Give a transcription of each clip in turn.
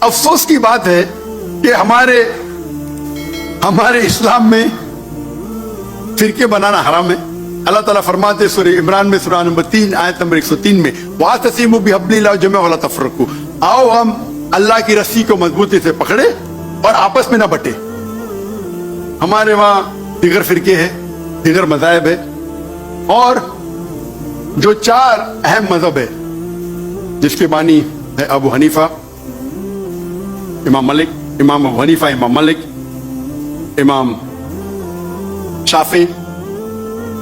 अफसोस की बात है कि हमारे इस्लाम में फिरके बनाना हराम है। अल्लाह ताला फरमाते सूरह इमरान में सूरह नंबर 3 आयत नंबर 103 में वातसिमु बिहब्लिल्लाहि जमीअन वला तफरकू, आओ हम अल्लाह की रस्सी को मजबूती से पकड़े और आपस में ना बटे। हमारे वहाँ दिगर फिरके हैं, दिगर मज़ाहिब है, और जो 4 अहम मजहब है जिसके बानी है अबू हनीफा, इमाम मलिक, इमाम अबू हनीफा, इमाम मलिक, इमाम शाफी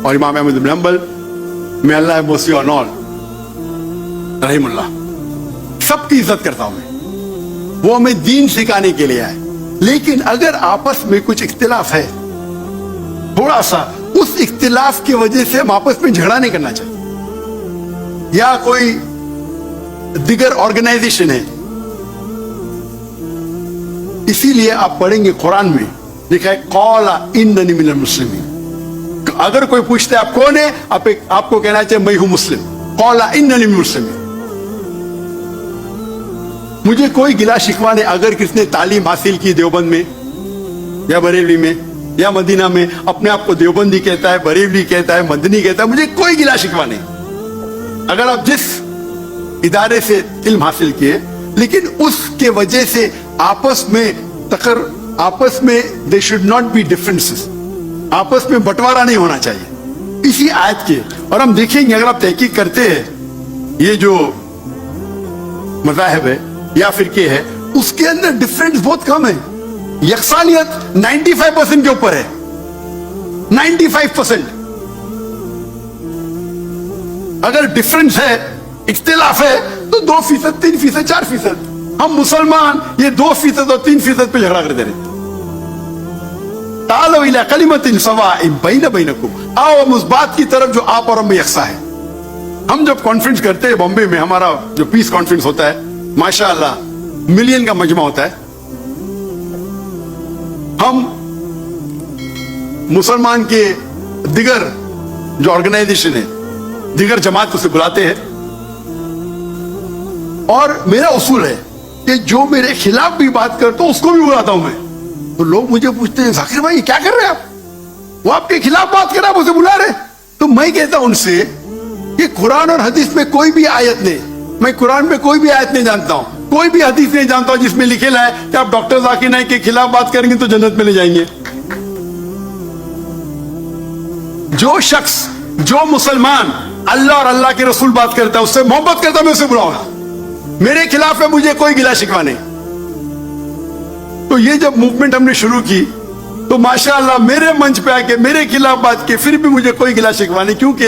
और इमाम अहमद बिन हंबल, मैं अल्लाह मोसी और नौल रहीमुल्लाह, सबकी इज्जत करता हूं मैं। वो हमें दीन सिखाने के लिए आए, लेकिन अगर आपस में कुछ इख्तिलाफ है थोड़ा सा, उस इख्तिलाफ की वजह से हम आपस में झगड़ा नहीं करना चाहिए। या कोई दिगर ऑर्गेनाइजेशन है, इसीलिए आप पढ़ेंगे कुरान में लिखा है कौला इन्ननी मिनल मुस्लिमीन। अगर कोई पूछता है आप कौन है, आपको कहना चाहिए मैं हूं मुस्लिम। कौला इन्ननी मिनल मुस्लिमीन। मुझे कोई गिला शिकवा नहीं अगर किसने तालीम हासिल की देवबंद में या बरेली में या मदीना में, अपने आप को देवबंदी कहता है, बरेली कहता है, मदनी कहता है, मुझे कोई गिला शिकवा नहीं। अगर आप जिस इदारे से इल्म हासिल किए, लेकिन उसके वजह से आपस में they should not be differences, आपस में बंटवारा नहीं होना चाहिए इसी आयत के। और हम देखेंगे अगर आप तहकीक करते हैं ये जो मज़ाहिब है या फिरके है, उसके अंदर डिफरेंस बहुत कम है। यकसानियत 95% के ऊपर है, 95%। अगर डिफरेंस है, इख्तिलाफ है, तो 2%, 3%, 4%। हम मुसलमान ये 2% और 3% पे झगड़ा करते रहते। तालो इला कलिमतिन सवाइन बैना बैनकुम, आओ हम उस बात की तरफ जो आप और हम में यकसा है। हम जब कॉन्फ्रेंस करते हैं बॉम्बे में, हमारा जो पीस कॉन्फ्रेंस होता है, माशाअल्लाह मिलियन का मजमा होता है, हम मुसलमान के दिगर जो ऑर्गेनाइजेशन है, दिगर जमात को से बुलाते हैं, और मेरा उसूल है कि जो मेरे खिलाफ भी बात करता हूं उसको भी बुलाता हूं मैं। तो लोग मुझे पूछते हैं जाकिर भाई क्या कर रहे हैं आप, वो आपके खिलाफ बात कर रहे हैं, आप उसे बुला रहे। तो मैं कहता हूं उनसे कि कुरान और हदीस में कोई भी आयत नहीं, मैं कुरान में कोई भी आयत नहीं जानता हूं, कोई भी हदीस नहीं जानता हूं जिसमें लिखे है कि आप डॉक्टर जाकिर नाइक के खिलाफ बात करेंगे तो जन्नत में ले जाएंगे। जो शख्स, जो मुसलमान अल्लाह और अल्लाह के रसूल बात करता है, उससे मोहब्बत करता है, मैं उसे बुलाऊंगा। मेरे खिलाफ है, मुझे कोई गिला शिकवा नहीं। तो ये जब मूवमेंट हमने शुरू की तो माशाअल्लाह मेरे मंच पे आके मेरे खिलाफ बात की, फिर भी मुझे कोई गिला शिकवा नहीं, क्योंकि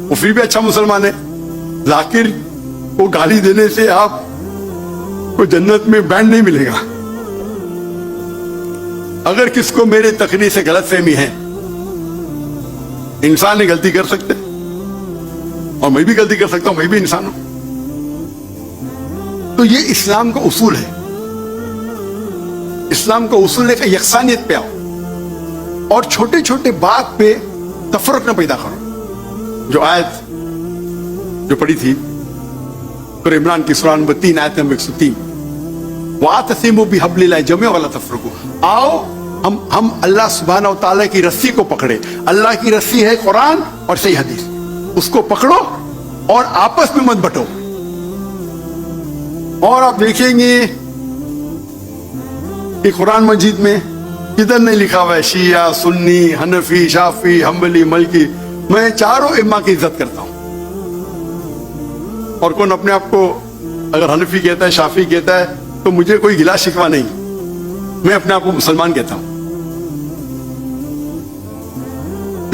वो फिर भी अच्छा मुसलमान है। जाकिर को गाली देने से आप को जन्नत में बैंड नहीं मिलेगा। अगर किसको मेरे तकरीर से गलतफहमी है, इंसान ही गलती कर सकते और मैं भी गलती कर सकता हूं, मैं भी इंसान हूं। तो ये इस्लाम का उसूल है। इस्लाम का उसूल है कि यकसानियत पे आओ और छोटे छोटे बात पे तफरक न पैदा करो। जो आयत जो पढ़ी थी सूरह इमरान की सूरह नंबर 3 आयत नंबर 103, वातसिमु बिहब्लिल्लाहि जमीअन वला तफरकू, आओ हम अल्लाह सुब्हानहू व तआला की रस्सी को पकड़े। अल्लाह की रस्सी है कुरान और सही हदीस, उसको पकड़ो और आपस में मत बंटो। और आप देखेंगे कि कुरान मजीद में किधर नहीं लिखा हुआ है शिया, सुन्नी, हनफी, शाफी, हम्बली, मलकी। मैं चारों इम्मा की इज्जत करता हूं। और कौन अपने आप को अगर हनफी कहता है, शाफी कहता है, तो मुझे कोई गिला शिकवा नहीं, मैं अपने आप को मुसलमान कहता हूं।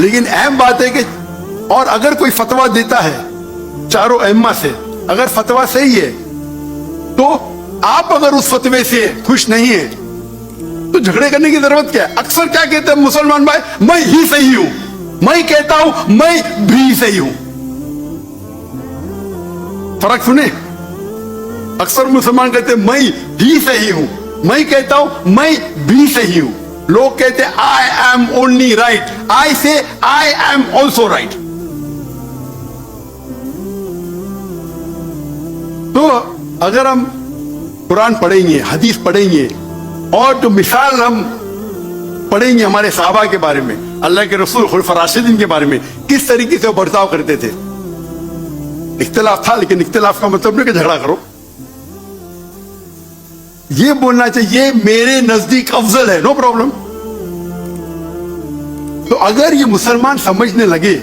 लेकिन अहम बात है कि और अगर कोई फतवा देता है चारों अइम्मा से, अगर फतवा सही है, तो आप अगर उस फतवे से खुश नहीं है तो झगड़े करने की जरूरत क्या है। अक्सर क्या कहते हैं मुसलमान भाई, मैं ही सही हूं, मैं कहता हूं मैं भी सही हूं। फर्क सुने, अक्सर मुसलमान कहते हैं मैं ही सही हूं, मैं कहता हूं मैं भी सही हूं। लोग कहते हैं आई एम ओनली राइट, आई से आई एम ऑल्सो राइट। तो अगर हम कुरान पढ़ेंगे, हदीस पढ़ेंगे, और जो मिसाल हम पढ़ेंगे हमारे साहबा के बारे में, अल्लाह के रसूल खुलफा राशिदीन के बारे में, किस तरीके से वो बर्ताव करते थे। इख्तिलाफ था, लेकिन इख्तिलाफ का मतलब नहीं कि झगड़ा करो। ये बोलना चाहिए ये मेरे नजदीक अफजल है, नो प्रॉब्लम। तो अगर ये मुसलमान समझने लगे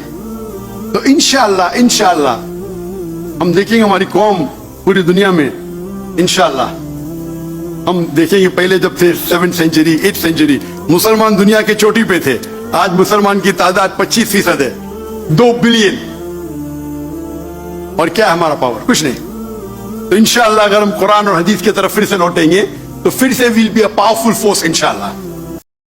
तो इंशाअल्लाह इंशाअल्लाह हम देखेंगे हमारी कौम पूरी दुनिया में, इंशाअल्लाह हम देखेंगे। पहले जब थे 7th सेंचुरी 8th सेंचुरी मुसलमान दुनिया के चोटी पे थे, आज मुसलमान की तादाद 25% है, 2 बिलियन। और क्या है हमारा पावर? कुछ नहीं। तो इंशाअल्लाह अगर हम कुरान और हदीस की तरफ फिर से लौटेंगे तो फिर से will be a powerful force इंशाअल्लाह।